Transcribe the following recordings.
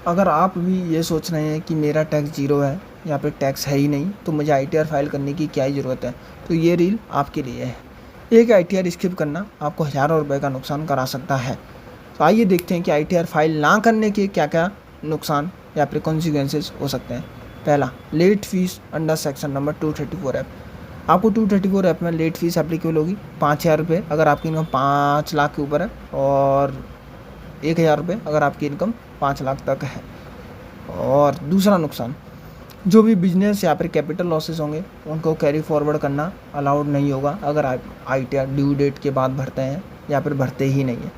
अगर आप भी ये सोच रहे हैं कि मेरा टैक्स ज़ीरो है, यहाँ पे टैक्स है ही नहीं, तो मुझे आईटीआर फाइल करने की क्या ही ज़रूरत है, तो ये रील आपके लिए है। एक आईटीआर स्किप करना आपको हज़ारों रुपए का नुकसान करा सकता है। तो आइए देखते हैं कि आईटीआर फाइल ना करने के क्या क्या नुकसान या फिर कॉन्सिक्वेंसेस हो सकते हैं। पहला, late fees under section number 234 F. आपको 234 ऐप में लेट फीस एप्लीकेबल होगी 5,000 रुपये अगर आपकी इनकम 5 लाख के ऊपर है, और 1,000 रुपये अगर आपकी इनकम 5 लाख तक है। और दूसरा नुकसान, जो भी बिजनेस या फिर कैपिटल लॉसेस होंगे उनको कैरी फॉरवर्ड करना अलाउड नहीं होगा अगर आप आईटीआर ड्यू डेट के बाद भरते हैं या फिर भरते ही नहीं है।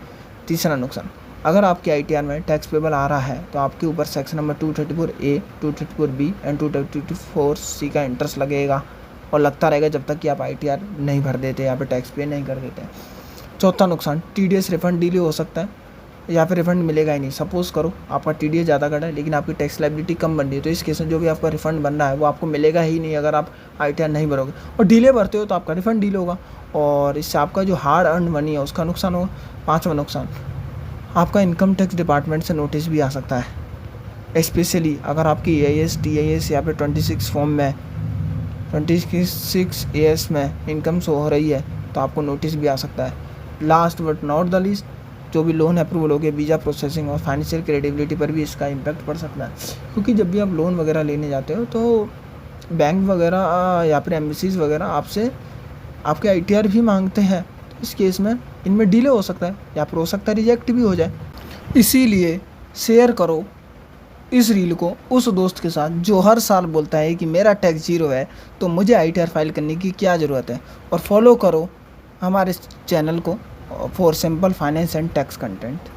तीसरा नुकसान, अगर आपके आईटीआर में टैक्स पेबल आ रहा है तो आपके ऊपर section number 234A, 234B and 234C का इंटरेस्ट लगेगा और लगता रहेगा जब तक कि आप आईटीआर नहीं भर देते या फिर टैक्स पे नहीं कर देते। चौथा नुकसान, टीडीएस रिफंड डिले हो सकता है या फिर रिफंड मिलेगा ही नहीं। सपोज़ करो आपका टीडीएस ज़्यादा कटा है लेकिन आपकी टैक्स लायबिलिटी कम बन रही है, तो इस केस में जो भी आपका रिफंड बन रहा है वो आपको मिलेगा ही नहीं अगर आप आईटीआर नहीं भरोगे। और डिले भरते हो तो आपका रिफंड डिले होगा और इससे आपका जो हार्ड अर्न मनी है उसका नुकसान होगा। पाँचवा नुकसान, आपका इनकम टैक्स डिपार्टमेंट से नोटिस भी आ सकता है, स्पेशली अगर आपकी AIS, TIS या फिर 26 फॉर्म में 26 AS में इनकम शो हो रही है तो आपको नोटिस भी आ सकता है। Last but not the least, जो भी लोन अप्रूवल हो गए, वीज़ा प्रोसेसिंग और फाइनेंशियल क्रेडिबिलिटी पर भी इसका इम्पैक्ट पड़ सकता है, क्योंकि जब भी आप लोन वगैरह लेने जाते हो तो बैंक वगैरह या फिर एम्बेसीज वगैरह आपसे आपके आईटीआर भी मांगते हैं। तो इस केस में इनमें डिले हो सकता है या फिर हो सकता है रिजेक्ट भी हो जाए। इसीलिए शेयर करो इस रील को उस दोस्त के साथ जो हर साल बोलता है कि मेरा टैक्स ज़ीरो है तो मुझे आईटीआर फाइल करने की क्या ज़रूरत है, और फॉलो करो हमारे चैनल को for simple finance and tax content.